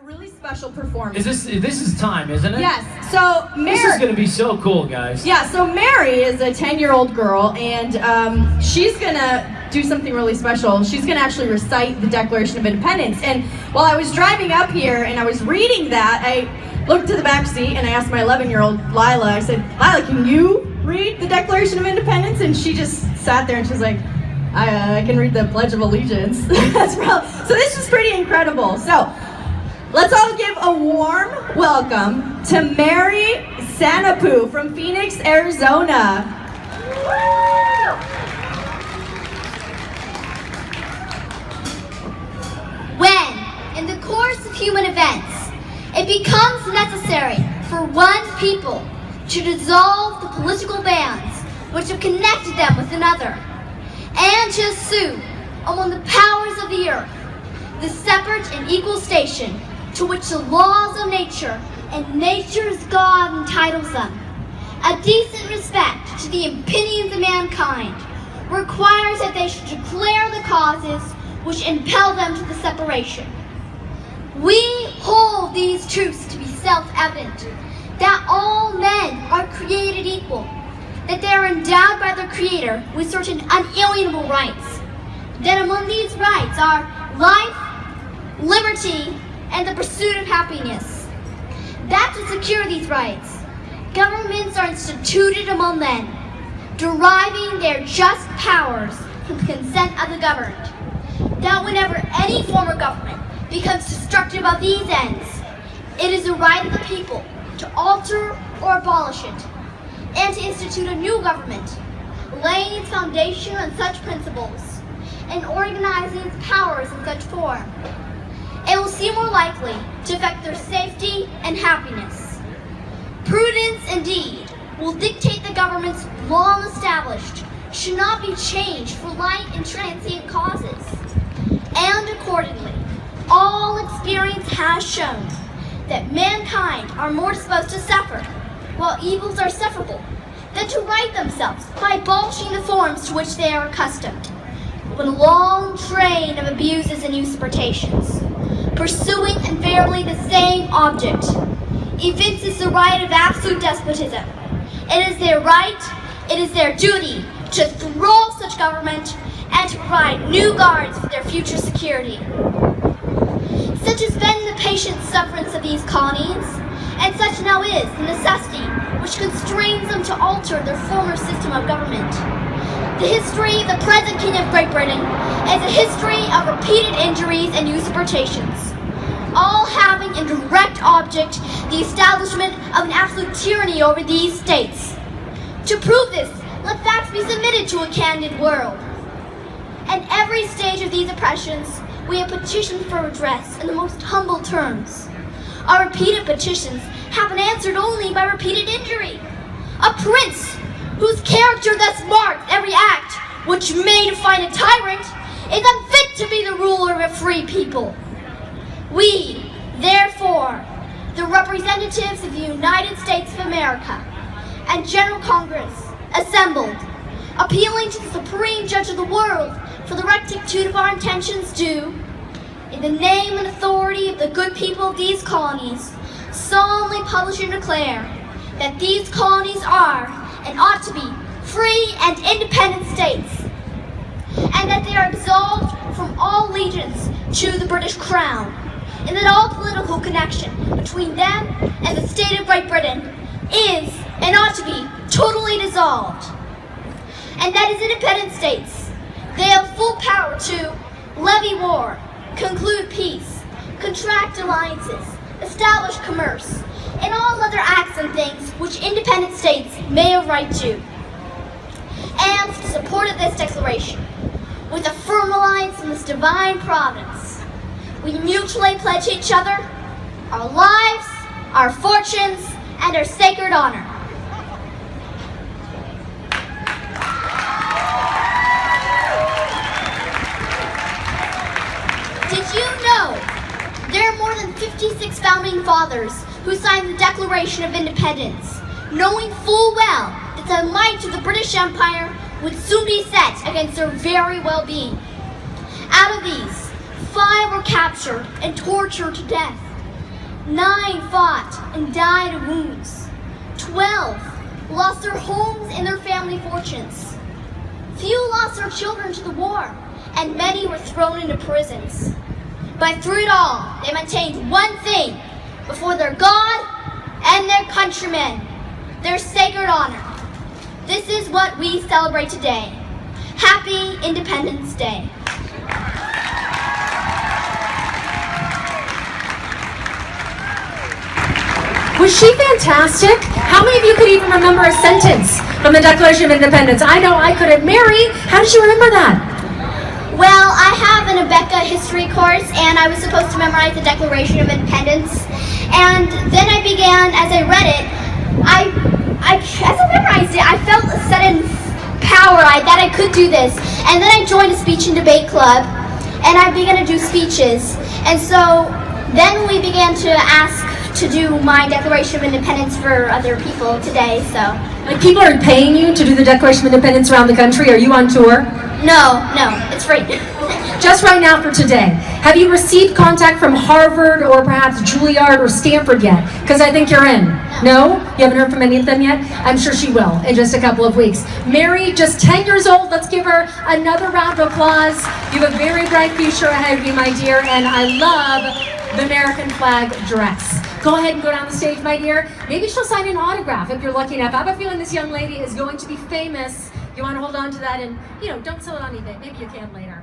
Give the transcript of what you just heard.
Really special performance. This is time, isn't it? Yes. So Mary. This is gonna be so cool, guys. Yeah. So Mary is a 10-year-old girl, and she's gonna do something really special. She's gonna actually recite the Declaration of Independence. And while I was driving up here and I was reading that, I looked to the back seat and I asked my 11-year-old Lila. I said, "Lila, can you read the Declaration of Independence?" And she just sat there and she's like, I can read the Pledge of Allegiance. So this is pretty incredible. So let's all give a warm welcome to Mary Sanapu from Phoenix, Arizona. When, in the course of human events, it becomes necessary for one people to dissolve the political bands which have connected them with another, and to assume among the powers of the earth the separate and equal station to which the laws of nature and nature's God entitles them. A decent respect to the opinions of mankind requires that they should declare the causes which impel them to the separation. We hold these truths to be self-evident, that all men are created equal, that they are endowed by their Creator with certain unalienable rights, that among these rights are life, liberty, and the pursuit of happiness. That to secure these rights, governments are instituted among men, deriving their just powers from the consent of the governed. That whenever any form of government becomes destructive of these ends, it is the right of the people to alter or abolish it, and to institute a new government, laying its foundation on such principles, and organizing its powers in such form. It will seem more likely to affect their safety and happiness. Prudence, indeed, will dictate the governments long established should not be changed for light and transient causes. And accordingly, all experience has shown that mankind are more disposed to suffer, while evils are sufferable, than to right themselves by abolishing the forms to which they are accustomed. When a long train of abuses and usurpations, pursuing invariably the same object, evinces the right of absolute despotism, it is their right, it is their duty to throw off such government and to provide new guards for their future security. Such has been the patient sufferance of these colonies, and such now is the necessity which constrains them to alter their former system of government. The history of the present King of Great Britain is a history of repeated injuries and usurpations, all having in direct object the establishment of an absolute tyranny over these states. To prove this, let facts be submitted to a candid world. At every stage of these oppressions, we have petitioned for redress in the most humble terms. Our repeated petitions have been answered only by repeated injury. A prince whose character thus marks every act which may define a tyrant is unfit to be the ruler of a free people. We, therefore, the representatives of the United States of America and General Congress, assembled, appealing to the Supreme Judge of the world for the rectitude of our intentions, do, in the name and authority of the good people of these colonies, solemnly publish and declare that these colonies are and ought to be free and independent states, and that they are absolved from all allegiance to the British Crown, and that all political connection between them and the state of Great Britain is and ought to be totally dissolved, and that as independent states they have full power to levy war, conclude peace, contract alliances, establish commerce, and all other acts and things which independent states may have right to. And in support of this declaration, with a firm reliance on this divine providence, we mutually pledge each other our lives, our fortunes, and our sacred honor. Did you know there are more than 56 founding fathers who signed the Declaration of Independence, knowing full well that the might of the British Empire would soon be set against their very well-being? Out of these, 5 were captured and tortured to death, 9 fought and died of wounds. 12 lost their homes and their family fortunes. Few lost their children to the war, and many were thrown into prisons. But through it all, they maintained one thing before their God and their countrymen, their sacred honor. This is what we celebrate today. Happy Independence Day. Was she fantastic? How many of you could even remember a sentence from the Declaration of Independence? I know I couldn't. Mary, how did you remember that? Well, I have an Abeka history course, and I was supposed to memorize the Declaration of Independence. And then I began, as I read it, as I memorized it, I felt a sudden power that I could do this. And then I joined a speech and debate club, and I began to do speeches. And so then we began to ask to do my Declaration of Independence for other people today, so. Like, people are paying you to do the Declaration of Independence around the country? Are you on tour? No, it's free. Just right now for today. Have you received contact from Harvard or perhaps Juilliard or Stanford yet? Because I think you're in. No? You haven't heard from any of them yet? I'm sure she will in just a couple of weeks. Mary, just 10 years old. Let's give her another round of applause. You have a very bright future ahead of you, my dear, and I love the American flag dress. Go ahead and go down the stage, my dear. Maybe she'll sign an autograph if you're lucky enough. I have a feeling this young lady is going to be famous. You want to hold on to that and, don't sell it on eBay. Maybe you can later.